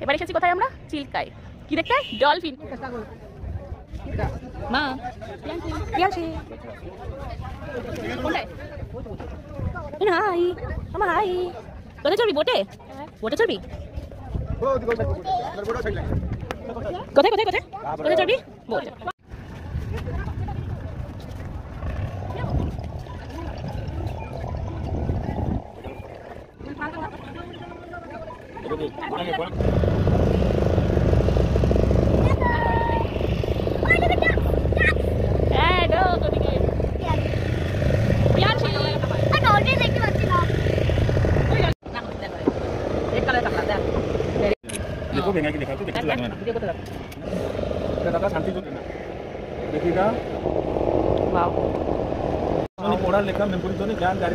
এবার এসেছি কোথায় আমরা? চিল্কায়। কি দেখতে? ডলফিন। মা পিয়াসি কোথায়? হাই মামা হাই। কোথায় চলবি? বোটে? বোটে চলবি? কোথায় কোথায় কোথায় কোথায় চলবি? বোটে। पढ़ा लिखा मेमोरी तो नहीं ज्ञान गाड़ी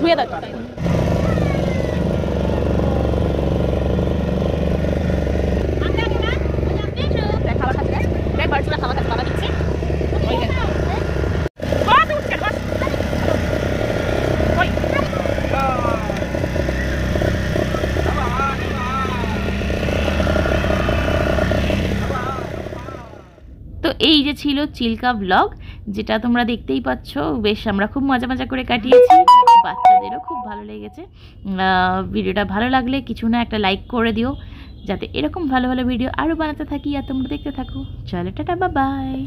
তো এই যে ছিল চিল্কা ব্লগ, যেটা তোমরা দেখতেই পাচ্ছ। বেশ আমরা খুব মজা করে কাটিয়েছি, বাচ্চাদেরও খুব ভালো লেগেছে। ভিডিওটা ভালো লাগলে কিছু না একটা লাইক করে দিও, যাতে এরকম ভালো ভালো ভিডিও আরও বানাতে থাকি আর তোমরা দেখতে থাকো। চলো টাটা, বাই বাই।